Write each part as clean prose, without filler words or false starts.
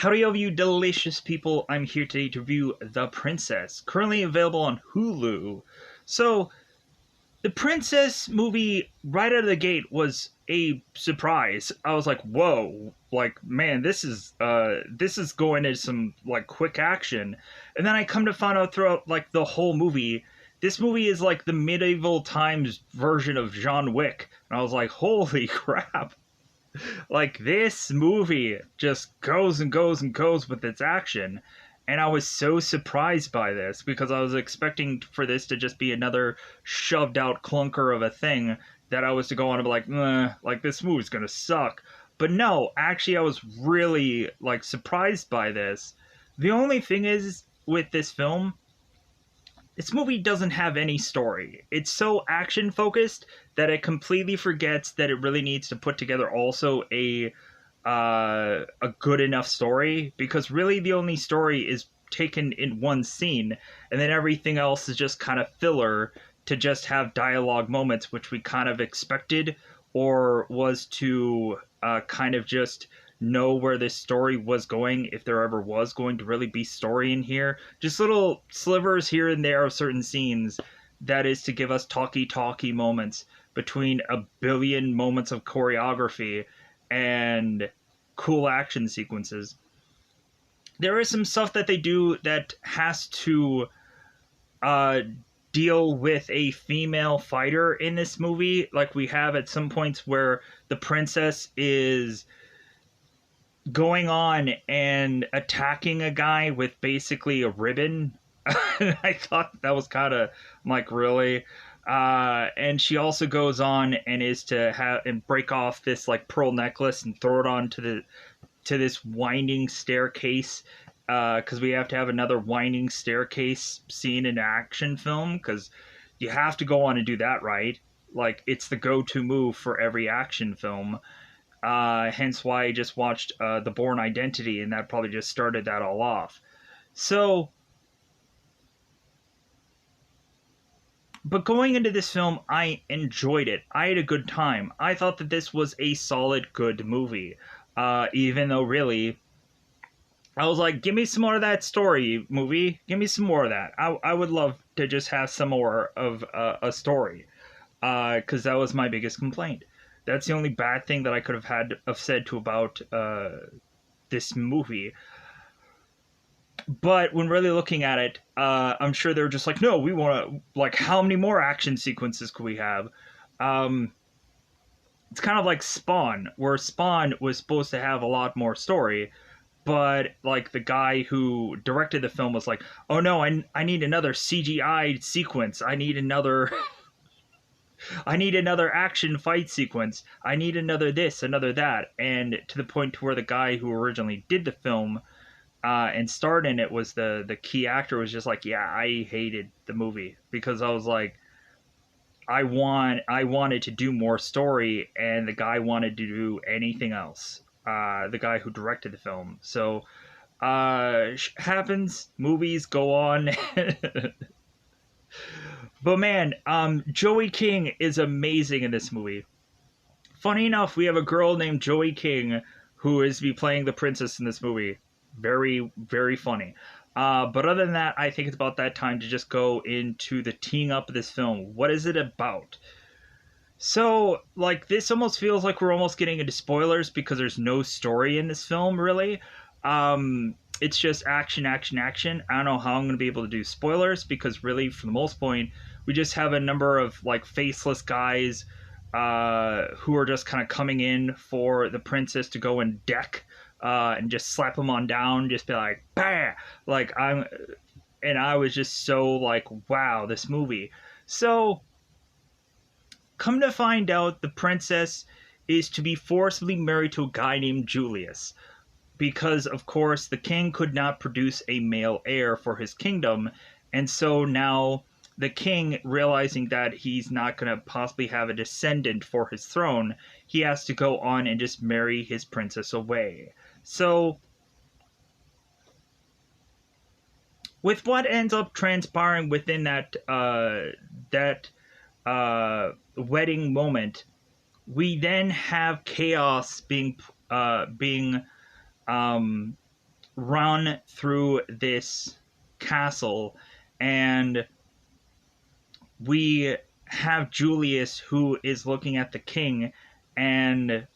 Howdy, all of you delicious people. I'm here today to review The Princess, currently available on Hulu. So, The Princess movie, right out of the gate, was a surprise. I was like, whoa, like, man, this is going into some, like, quick action. And then I come to find out throughout, like, the whole movie, this movie is like the medieval times version of John Wick. And I was like, holy crap. Like, this movie just goes and goes and goes with its action. And I was so surprised by this because I was expecting for this to just be another shoved out clunker of a thing that I was to go on and be like, like, this movie's gonna suck. But no, actually I was really, like, surprised by this. The only thing is with this film, this movie doesn't have any story. It's so action focused that it completely forgets that it really needs to put together also a good enough story, because really the only story is taken in one scene, and then everything else is just kind of filler to just have dialogue moments, which we kind of expected, or was to kind of just know where this story was going, if there ever was going to really be story in here. Just little slivers here and there of certain scenes that is to give us talky moments between a billion moments of choreography and cool action sequences. There is some stuff that they do that has to uh, deal with a female fighter in this movie. Like, we have at some points where the princess is going on and attacking a guy with basically a ribbon. I thought that was kind of, like, really. And she also goes on and is to have and break off this, like, pearl necklace and throw it onto this winding staircase, because we have to have another winding staircase scene in an action film, because you have to go on and do that, right? Like, it's the go-to move for every action film. Hence why I just watched The Bourne Identity, and that probably just started that all off. So, but going into this film, I enjoyed it. I had a good time. I thought that this was a solid, good movie. Even though, really, I was like, give me some more of that story, movie. Give me some more of that. I would love to just have some more of a story. Because that was my biggest complaint. That's the only bad thing that I could have said to about this movie. But when really looking at it, I'm sure they're just like, no, we want to, like, how many more action sequences could we have? It's kind of like Spawn, where Spawn was supposed to have a lot more story, but, like, the guy who directed the film was like, oh no, I need another CGI sequence. I need another I need another action fight sequence. I need another this, another that. And to the point to where the guy who originally did the film and starred in it was the key actor, was just like, yeah, I hated the movie because I was like, I wanted to do more story, and the guy wanted to do anything else. The guy who directed the film. So happens. Movies go on. But man, Joey King is amazing in this movie. Funny enough, we have a girl named Joey King who is to be playing the princess in this movie. Very, very funny. But other than that, I think it's about that time to just go into the teeing up of this film. What is it about? So, like, this almost feels like we're almost getting into spoilers because there's no story in this film, really. It's just action, action, action. I don't know how I'm going to be able to do spoilers because, really, for the most point, we just have a number of, like, faceless guys who are just kind of coming in for the princess to go and deck and just slap them on down, just be like, bah! Like, and I was just so like, wow, this movie. So, come to find out, the princess is to be forcibly married to a guy named Julius. Because, of course, the king could not produce a male heir for his kingdom. And so now the king, realizing that he's not going to possibly have a descendant for his throne, he has to go on and just marry his princess away. So, with what ends up transpiring within that wedding moment, we then have chaos being run through this castle, and we have Julius, who is looking at the king and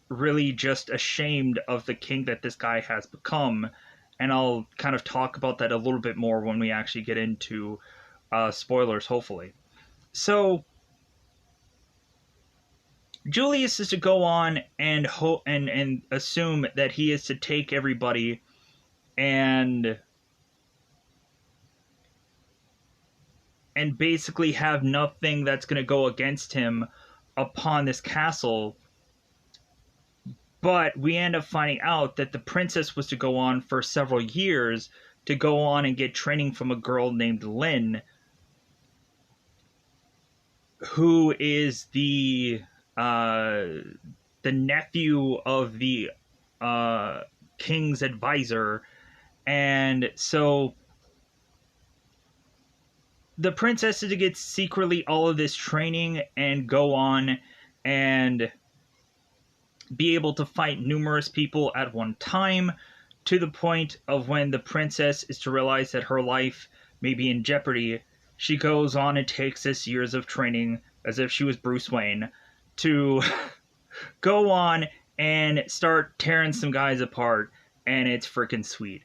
really just ashamed of the king that this guy has become. And I'll kind of talk about that a little bit more when we actually get into spoilers, hopefully. So Julius is to go on and and assume that he is to take everybody and basically have nothing that's going to go against him upon this castle. But we end up finding out that the princess was to go on for several years to go on and get training from a girl named Lynn, who is the nephew of the king's advisor. And so the princess is to get secretly all of this training and go on and be able to fight numerous people at one time, to the point of when the princess is to realize that her life may be in jeopardy. She goes on and takes this years of training, as if she was Bruce Wayne, to go on and start tearing some guys apart, and it's freaking sweet.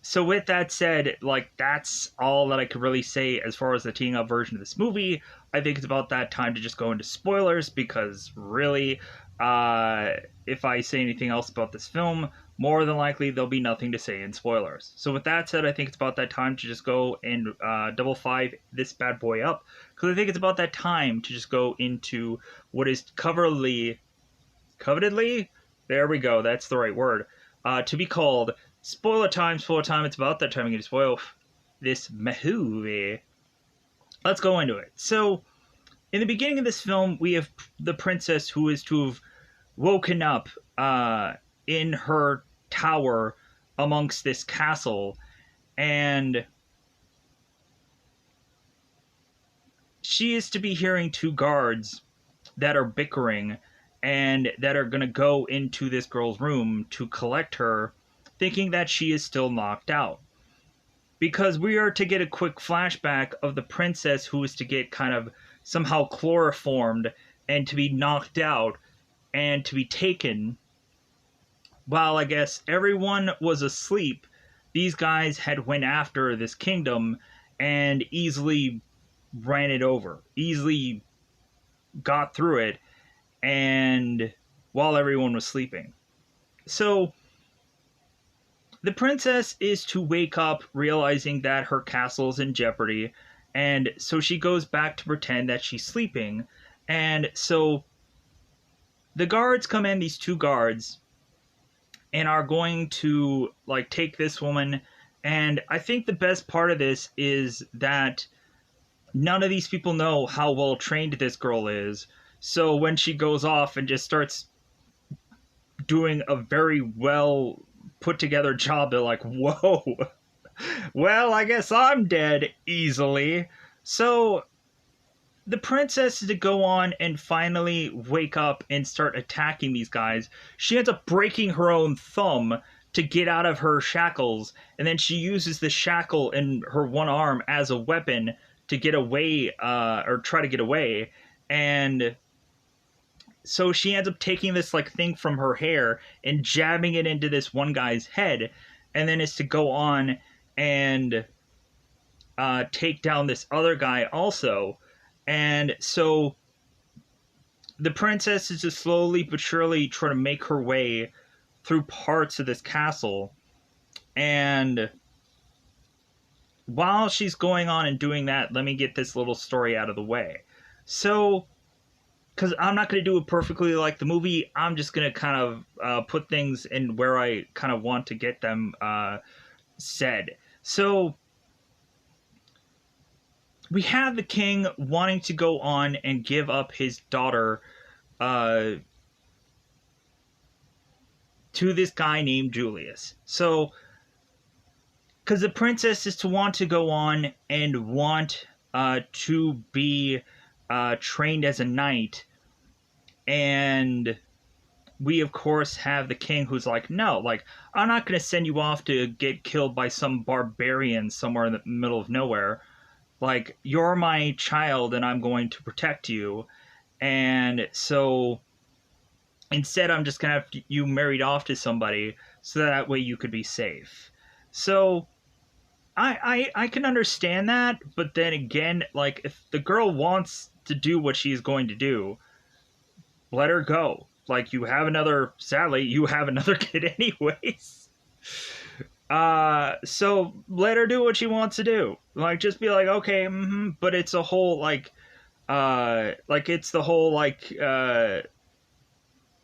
So with that said, like, that's all that I could really say as far as the teeing up version of this movie. I think it's about that time to just go into spoilers, because really, if I say anything else about this film, more than likely there'll be nothing to say in spoilers. So with that said, I think it's about that time to just go and double five this bad boy up, because I think it's about that time to just go into what is covetedly, there we go, that's the right word, to be called Spoiler time. It's about that time I'm going to spoil this movie. Let's go into it. So, in the beginning of this film, we have the princess who is to have woken up in her tower amongst this castle, and she is to be hearing two guards that are bickering and that are going to go into this girl's room to collect her, thinking that she is still knocked out. Because we are to get a quick flashback of the princess who is to get kind of somehow chloroformed and to be knocked out and to be taken. While I guess everyone was asleep, these guys had went after this kingdom and easily ran it over, easily got through it, and while everyone was sleeping. So the princess is to wake up realizing that her castle is in jeopardy, and so she goes back to pretend that she's sleeping. And so the guards come in, these two guards, and are going to like take this woman. And I think the best part of this is that none of these people know how well trained this girl is. So when she goes off and just starts doing a very well put together job, they're like, whoa, well, I guess I'm dead easily. So the princess is to go on and finally wake up and start attacking these guys. She ends up breaking her own thumb to get out of her shackles, and then she uses the shackle in her one arm as a weapon to get away, or try to get away. And so she ends up taking this like thing from her hair and jabbing it into this one guy's head, and then is to go on and take down this other guy also. And so the princess is just slowly but surely trying to make her way through parts of this castle. And while she's going on and doing that, let me get this little story out of the way. So, because I'm not going to do it perfectly like the movie, I'm just going to kind of put things in where I kind of want to get them said. So we have the king wanting to go on and give up his daughter to this guy named Julius. So, because the princess is to want to go on and want to be trained as a knight, and we of course have the king who's like, no, like, I'm not going to send you off to get killed by some barbarian somewhere in the middle of nowhere. Like, you're my child and I'm going to protect you. And so instead, I'm just going to have you married off to somebody so that way you could be safe. So I can understand that, but then again, like, if the girl wants to do what she's going to do, let her go. Like, sadly, you have another kid anyways. So let her do what she wants to do. Like, just be like, okay, but it's a whole, like it's the whole,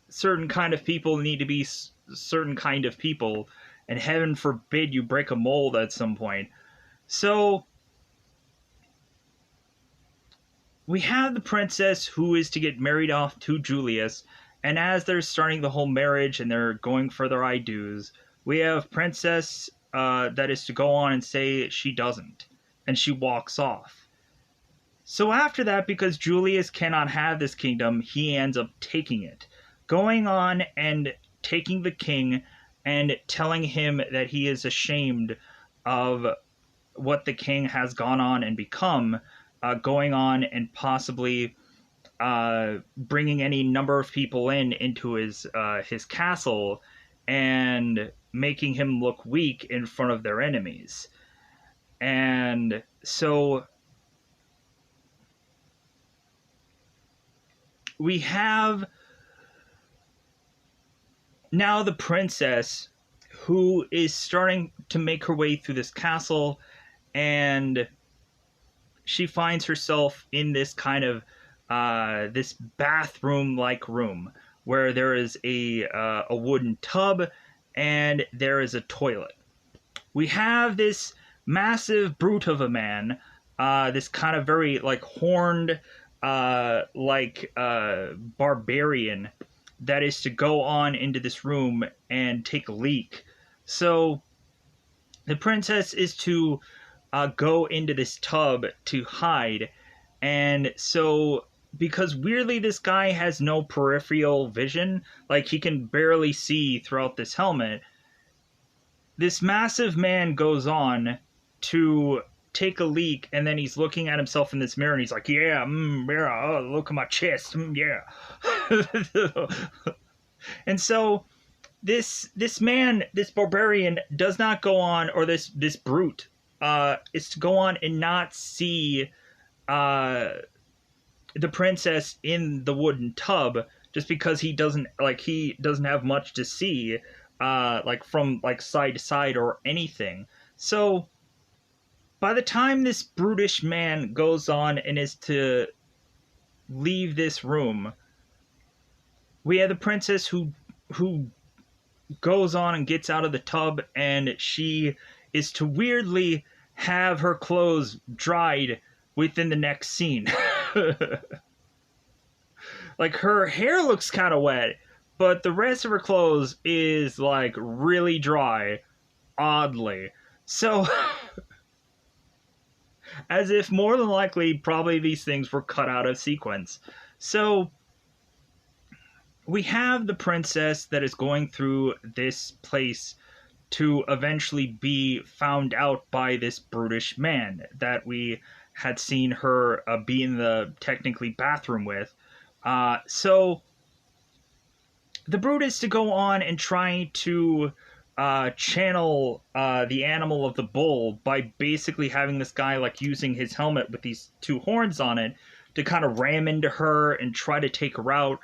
certain kind of people need to be certain kind of people, and heaven forbid you break a mold at some point. So we have the princess who is to get married off to Julius, and as they're starting the whole marriage and they're going for their I do's, we have princess that is to go on and say she doesn't, and she walks off. So after that, because Julius cannot have this kingdom, he ends up taking it, going on and taking the king and telling him that he is ashamed of what the king has gone on and become, going on and possibly bringing any number of people into his castle and making him look weak in front of their enemies. And so we have now the princess who is starting to make her way through this castle, and she finds herself in this kind of this bathroom-like room where there is a wooden tub and there is a toilet. We have this massive brute of a man, this kind of very like horned, barbarian that is to go on into this room and take a leak. So the princess is to go into this tub to hide, and so because weirdly this guy has no peripheral vision, like he can barely see throughout this helmet, this massive man goes on to take a leak, and then he's looking at himself in this mirror and he's like, yeah, oh, look at my chest, yeah. And so this man, this barbarian, does not go on, or this brute is to go on and not see the princess in the wooden tub, just because he doesn't have much to see, from side to side or anything. So by the time this brutish man goes on and is to leave this room, we have the princess who goes on and gets out of the tub, and she is to weirdly have her clothes dried within the next scene. Like, her hair looks kind of wet, but the rest of her clothes is like really dry, oddly. So as if more than likely probably these things were cut out of sequence. So we have the princess that is going through this place to eventually be found out by this brutish man that we had seen her be in the technically bathroom with. So the brute is to go on and try to channel the animal of the bull by basically having this guy like using his helmet with these two horns on it to kind of ram into her and try to take her out.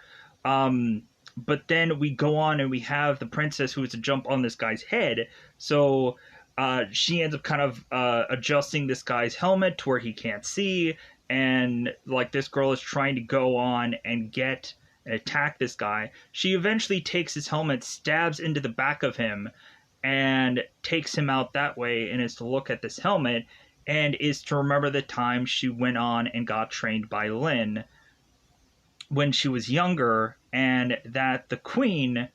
But then we go on and we have the princess who is to jump on this guy's head. So she ends up kind of adjusting this guy's helmet to where he can't see. And like this girl is trying to go on and get and attack this guy. She eventually takes his helmet, stabs into the back of him, and takes him out that way, and is to look at this helmet and is to remember the time she went on and got trained by Lin when she was younger, and that the queen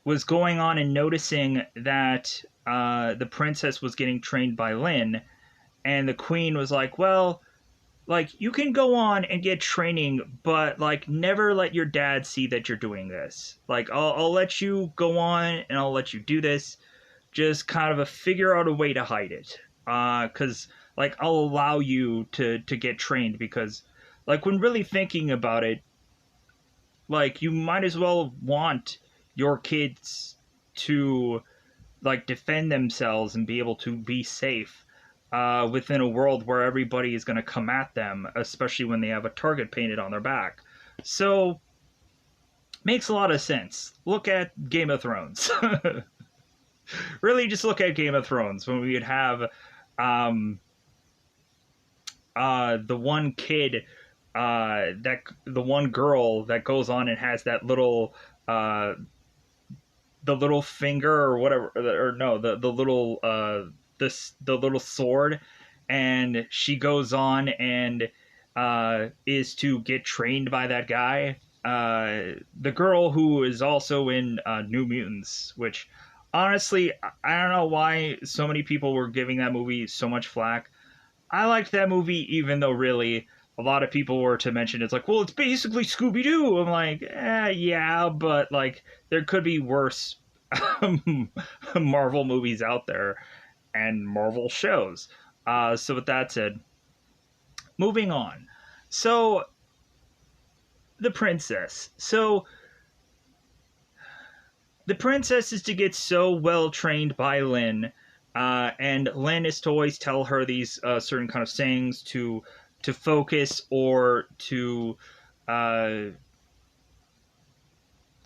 was going on and noticing that the princess was getting trained by Lin, and the queen was like, well, like, you can go on and get training, but like, never let your dad see that you're doing this. Like, I'll let you go on and I'll let you do this. Just kind of figure out a way to hide it. Because like, I'll allow you to get trained, because like, when really thinking about it, like, you might as well want your kids to like defend themselves and be able to be safe within a world where everybody is going to come at them, especially when they have a target painted on their back. So, makes a lot of sense. Look at Game of Thrones. Really, just look at Game of Thrones, when we would have um, the one kid, the one girl that goes on and has that little uh, the little finger or whatever, or no, the little the little sword, and she goes on and is to get trained by that guy. The girl who is also in New Mutants, which honestly, I don't know why so many people were giving that movie so much flack. I liked that movie, even though really a lot of people were to mention it's like, well, it's basically Scooby Doo. I'm like, yeah, but like, there could be worse Marvel movies out there and Marvel shows. So with that said, moving on. So the princess. So the princess is to get so well trained by Lin, and Lin is to always tell her these certain kind of sayings to focus, or to uh,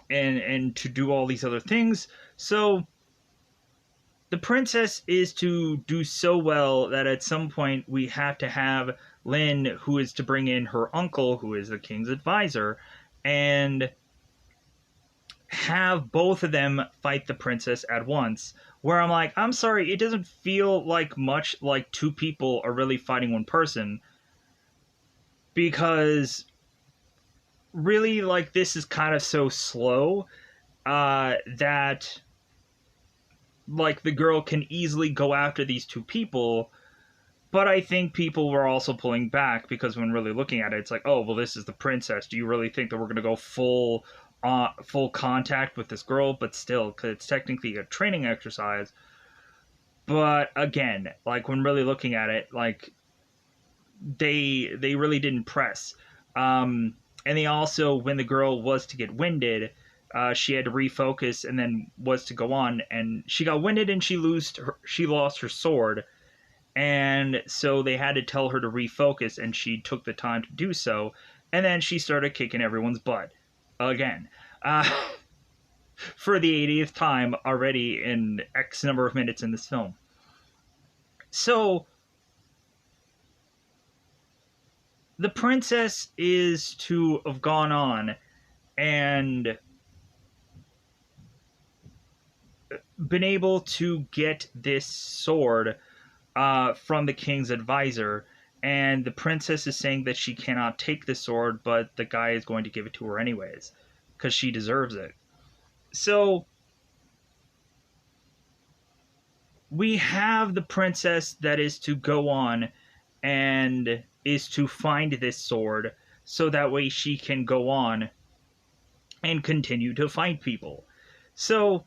and to do all these other things. So the princess is to do so well that at some point we have to have Lin, who is to bring in her uncle, who is the king's advisor, and have both of them fight the princess at once. Where I'm like, I'm sorry, it doesn't feel like much like two people are really fighting one person, because really, like, this is kind of so slow that like, the girl can easily go after these two people. But I think people were also pulling back, because when really looking at it, it's like, oh, well, this is the princess. Do you really think that we're going to go full contact with this girl? But still, because it's technically a training exercise. But again, like, when really looking at it, like, they really didn't press. And they also, when the girl was to get winded, she had to refocus and then was to go on, and she got winded and she lost her sword, and so they had to tell her to refocus, and she took the time to do so, and then she started kicking everyone's butt again, for the 80th time already in X number of minutes in this film. So the princess is to have gone on and been able to get this sword from the king's advisor, and the princess is saying that she cannot take the sword, but the guy is going to give it to her anyways, because she deserves it. So we have the princess that is to go on and is to find this sword, so that way she can go on and continue to fight people. So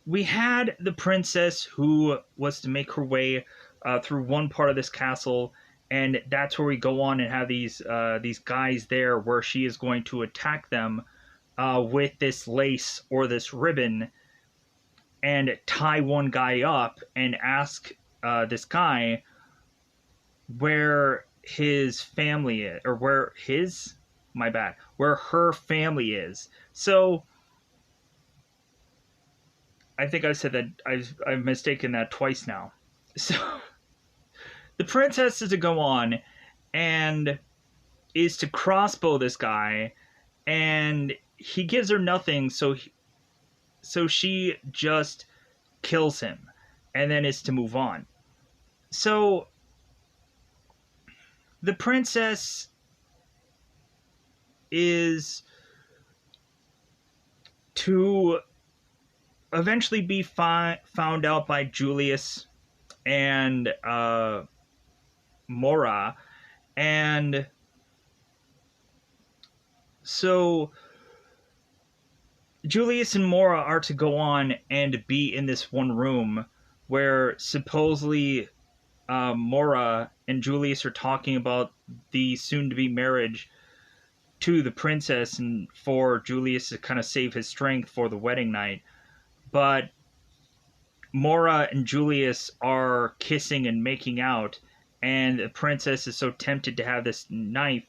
we had the princess who was to make her way through one part of this castle, and that's where we go on and have these guys there, where she is going to attack them with this lace or this ribbon, and tie one guy up and ask this guy where his family is, or where her family is. So I think I've said that I've mistaken that twice now. So the princess is to go on and is to crossbow this guy, and he gives her nothing, so she just kills him, and then is to move on. So the princess is to eventually be found out by Julius, and Mora. And so Julius and Mora are to go on and be in this one room where supposedly Mora and Julius are talking about the soon-to-be marriage to the princess, and for Julius to kind of save his strength for the wedding night. But Mora and Julius are kissing and making out, and the princess is so tempted to have this knife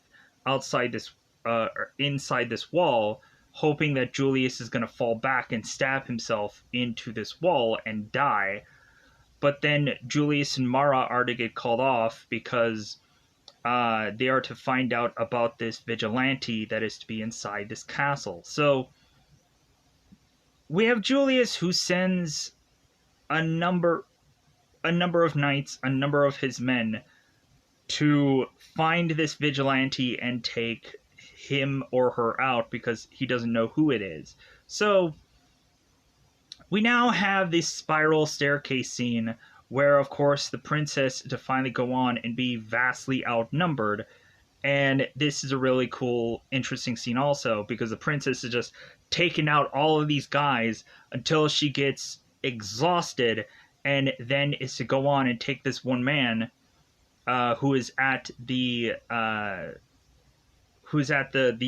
outside this, or inside this wall, hoping that Julius is going to fall back and stab himself into this wall and die. But then Julius and Mara are to get called off because they are to find out about this vigilante that is to be inside this castle. So we have Julius, who sends a number of knights, a number of his men, to find this vigilante and take him or her out because he doesn't know who it is. So we now have this spiral staircase scene where, of course, the princess to finally go on and be vastly outnumbered. And this is a really cool, interesting scene also, because the princess is just taking out all of these guys until she gets exhausted, and then is to go on and take this one man who is at the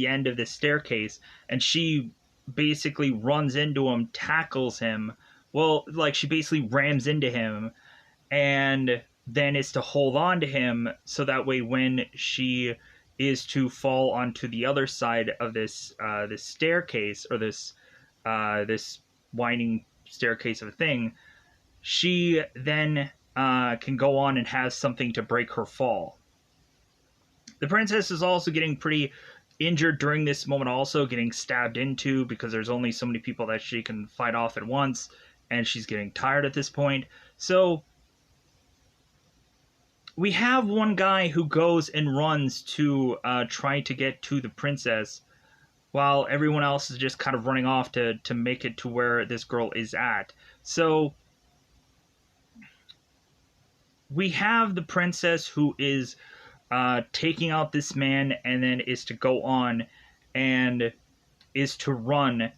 end of the staircase, and she basically runs into him, tackles him. Well, like, she basically rams into him, and then is to hold on to him so that way when she is to fall onto the other side of this this staircase, or this winding staircase of a thing, she then can go on and have something to break her fall. The princess is also getting pretty injured during this moment, also getting stabbed into, because there's only so many people that she can fight off at once, and she's getting tired at this point. So we have one guy who goes and runs to try to get to the princess, while everyone else is just kind of running off to make it to where this girl is at. So we have the princess who is taking out this man, and then is to go on and is to run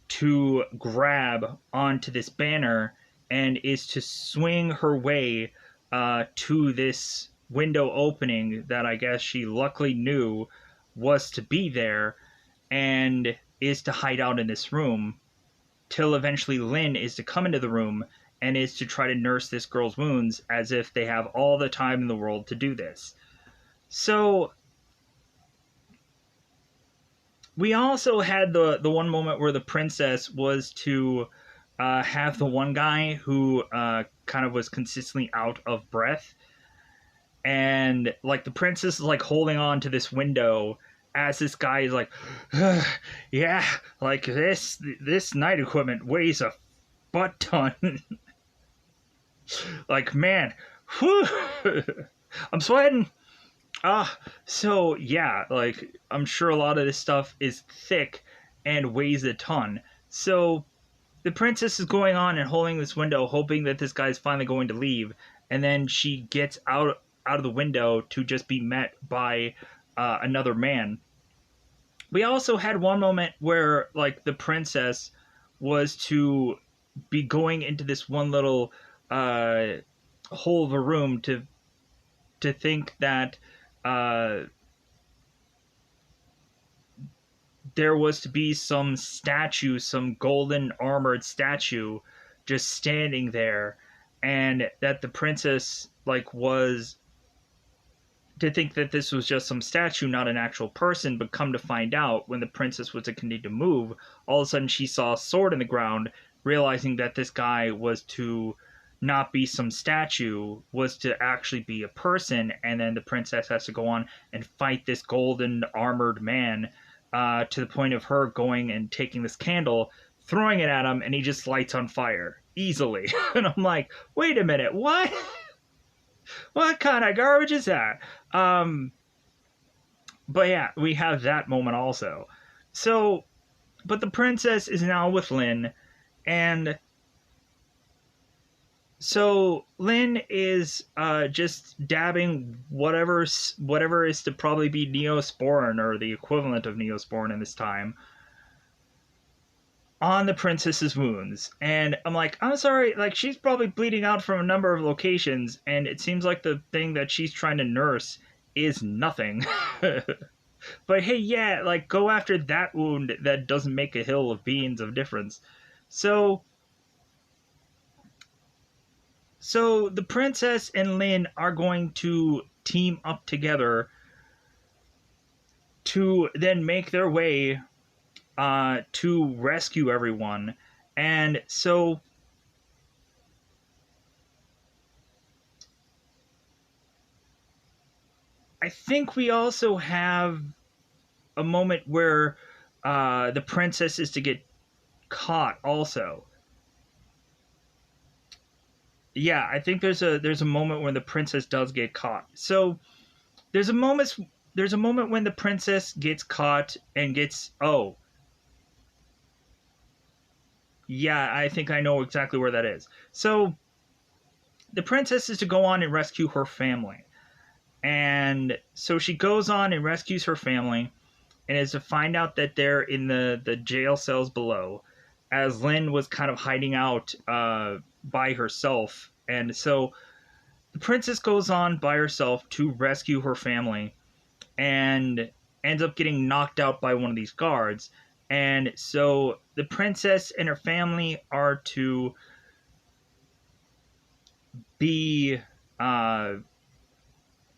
to grab onto this banner, and is to swing her way to this window opening that I guess she luckily knew was to be there, and is to hide out in this room till eventually Lynn is to come into the room and is to try to nurse this girl's wounds, as if they have all the time in the world to do this. So we also had the one moment where the princess was to have the one guy who kind of was consistently out of breath, and like the princess is like holding on to this window as this guy is like, yeah, like this night equipment weighs a butt ton. Like, man, whew, I'm sweating. So yeah, like, I'm sure a lot of this stuff is thick and weighs a ton. So the princess is going on and holding this window, hoping that this guy's finally going to leave, and then she gets out of the window to just be met by another man. We also had one moment where, like, the princess was to be going into this one little hole of a room to think that there was to be some statue, some golden armored statue just standing there, and that the princess like was to think that this was just some statue, not an actual person. But come to find out, when the princess was to continue to move, all of a sudden she saw a sword in the ground, realizing that this guy was to not be some statue, was to actually be a person. And then the princess has to go on and fight this golden armored man, to the point of her going and taking this candle, throwing it at him, and he just lights on fire easily. And I'm like, wait a minute, what? What kind of garbage is that? But yeah, we have that moment also. So, but the princess is now with Lynn, and So Lin is just dabbing whatever is to probably be Neosporin or the equivalent of Neosporin in this time on the princess's wounds. And I'm like, I'm sorry, like she's probably bleeding out from a number of locations, and it seems like the thing that she's trying to nurse is nothing. But hey, yeah, like go after that wound that doesn't make a hill of beans of difference. So so the princess and Lin are going to team up together to then make their way to rescue everyone. And so I think we also have a moment where the princess is to get caught also. Yeah, I think there's a moment when the princess does get caught. So there's a moment there's a moment when the princess gets caught and gets oh yeah, I think I know exactly where that is. So the princess is to go on and rescue her family. And so she goes on and rescues her family and is to find out that they're in the jail cells below, as Lin was kind of hiding out by herself. And so the princess goes on by herself to rescue her family and ends up getting knocked out by one of these guards. And so the princess and her family are to be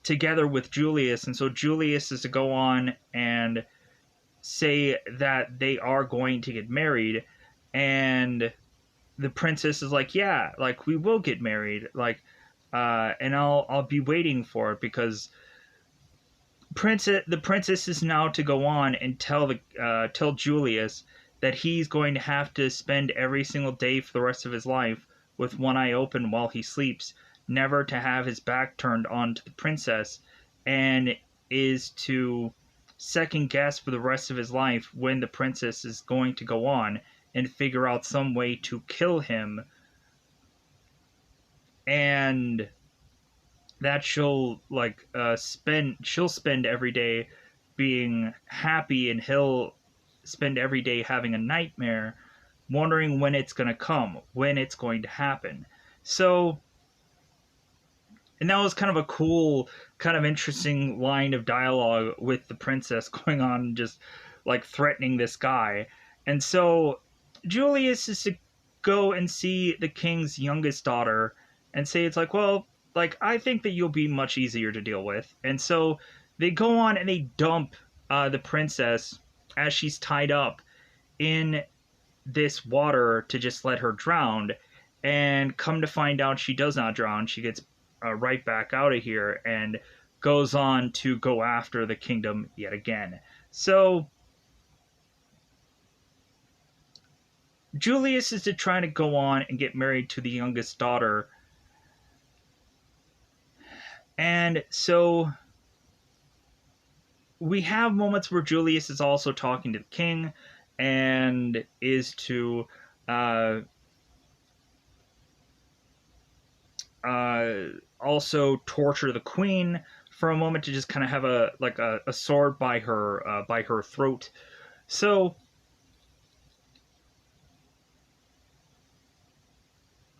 together with Julius. And so Julius is to go on and say that they are going to get married. And the princess is like, yeah, like we will get married. Like, and I'll be waiting for it because the princess is now to go on and tell Julius that he's going to have to spend every single day for the rest of his life with one eye open while he sleeps, never to have his back turned on to the princess, and is to second guess for the rest of his life when the princess is going to go on and figure out some way to kill him, and that she'll spend every day being happy, and he'll spend every day having a nightmare wondering when it's going to come, when it's going to happen. So, and that was kind of a cool, kind of interesting line of dialogue with the princess going on, just like threatening this guy. And so Julius is to go and see the king's youngest daughter and say, it's like, well, like, I think that you'll be much easier to deal with. And so they go on and they dump the princess as she's tied up in this water to just let her drown. And come to find out, she does not drown. She gets right back out of here and goes on to go after the kingdom yet again. So Julius is to try to go on and get married to the youngest daughter. And so we have moments where Julius is also talking to the king and is to also torture the queen for a moment, to just kind of have a sword by her throat. So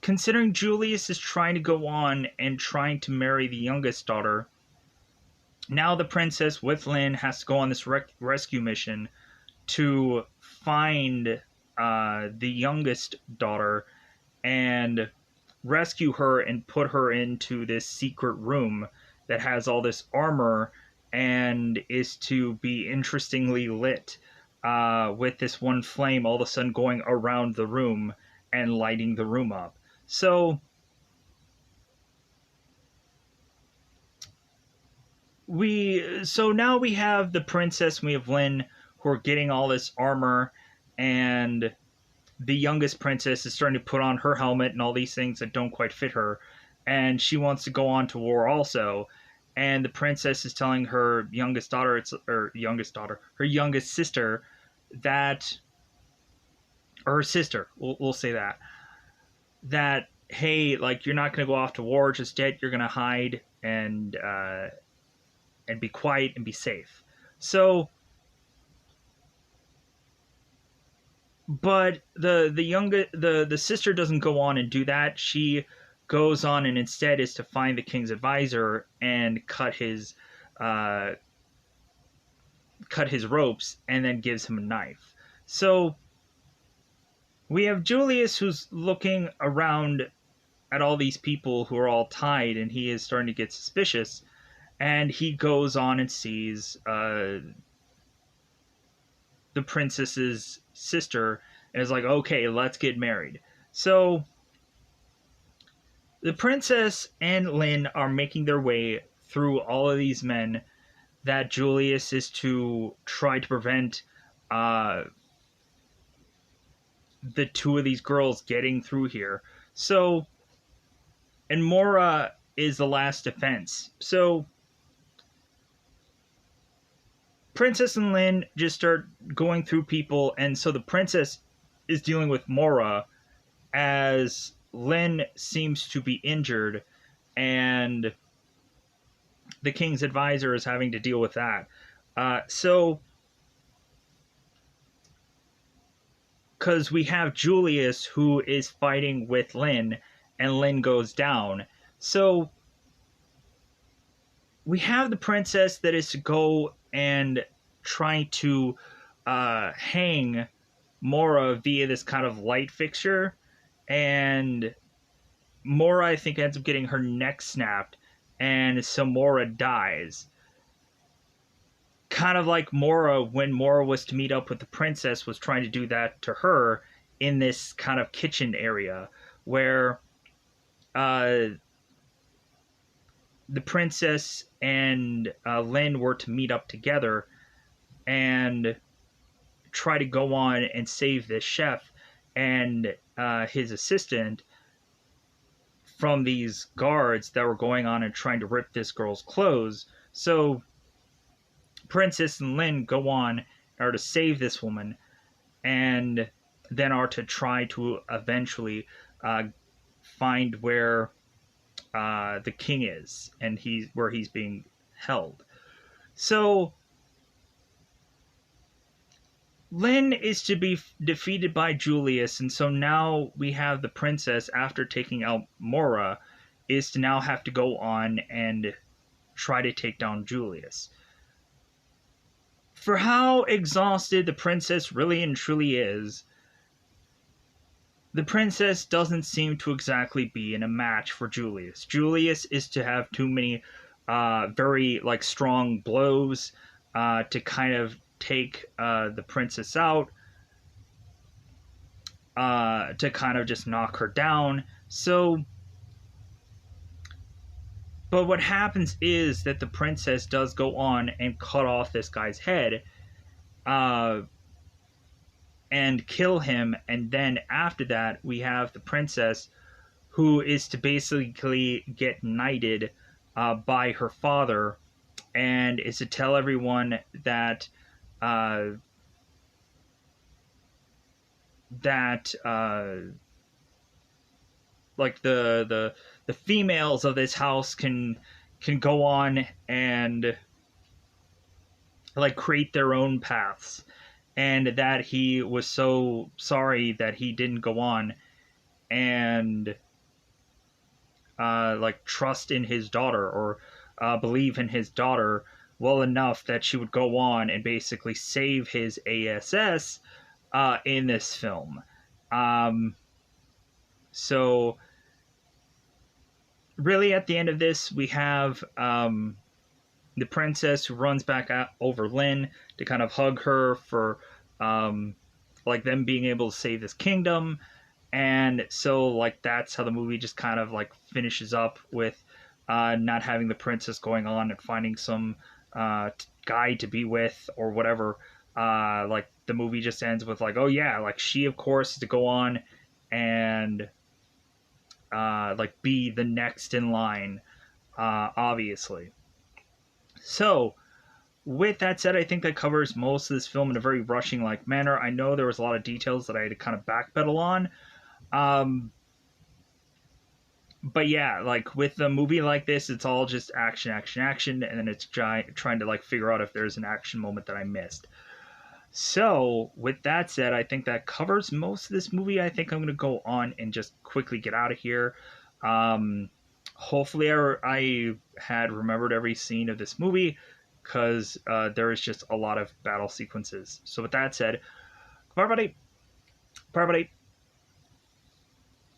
considering Julius is trying to go on and trying to marry the youngest daughter, now the princess with Lin has to go on this rescue mission to find the youngest daughter and rescue her and put her into this secret room that has all this armor and is to be interestingly lit with this one flame all of a sudden going around the room and lighting the room up. So now we have the princess and we have Lin who are getting all this armor, and the youngest princess is starting to put on her helmet and all these things that don't quite fit her, and she wants to go on to war also. And the princess is telling her youngest daughter, her youngest sister, that, or her sister, we'll say that hey, like, you're not going to go off to war just yet. You're going to hide and be quiet and be safe. So, but the sister doesn't go on and do that. She goes on and instead is to find the king's advisor and uh, cut his ropes, and then gives him a knife. So we have Julius, who's looking around at all these people who are all tied, and he is starting to get suspicious. And he goes on and sees the princess's sister, and is like, okay, let's get married. So the princess and Lynn are making their way through all of these men that Julius is to try to prevent uh, the two of these girls getting through here. So, and Mora is the last defense. So, Princess and Lynn just start going through people, and so the princess is dealing with Mora as Lynn seems to be injured, and the king's advisor is having to deal with that. So, because we have Julius who is fighting with Lynn, and Lynn goes down. So, we have the princess that is to go and try to hang Mora via this kind of light fixture, and Mora, I think, ends up getting her neck snapped, and so Mora dies. Kind of like Mora, when Mora was to meet up with the princess, was trying to do that to her in this kind of kitchen area, where the princess and Lynn were to meet up together and try to go on and save this chef and his assistant from these guards that were going on and trying to rip this girl's clothes. So Princess and Lynn go on are to save this woman, and then are to try to eventually find where the king is, and he's being held. So Lynn is to be defeated by Julius, and so now we have the princess, after taking out Mora, is to now have to go on and try to take down Julius. For how exhausted the princess really and truly is, the princess doesn't seem to exactly be in a match for Julius. Julius is to have too many very like strong blows to kind of take the princess out, to kind of just knock her down. So, but what happens is that the princess does go on and cut off this guy's head, and kill him, and then after that we have the princess who is to basically get knighted by her father, and is to tell everyone that like the females of this house can go on and like create their own paths, and that he was so sorry that he didn't go on and like trust in his daughter, or believe in his daughter well enough that she would go on and basically save his ASS in this film. So really at the end of this, we have the princess who runs back out over Lynn to kind of hug her for like them being able to save this kingdom. And so like that's how the movie just kind of like finishes up, with not having the princess going on and finding some guy to be with or whatever. Like the movie just ends with like, oh yeah, like she of course is to go on and like be the next in line, obviously. So with that said, I think that covers most of this film in a very rushing like manner. I know there was a lot of details that I had to kind of backpedal on. but yeah, like with a movie like this, it's all just action, action, action, and then it's trying to like figure out if there's an action moment that I missed. So, with that said, I think that covers most of this movie. I think I'm going to go on and just quickly get out of here. Hopefully, I had remembered every scene of this movie because there is just a lot of battle sequences. So, with that said, bye, everybody. Bye, everybody.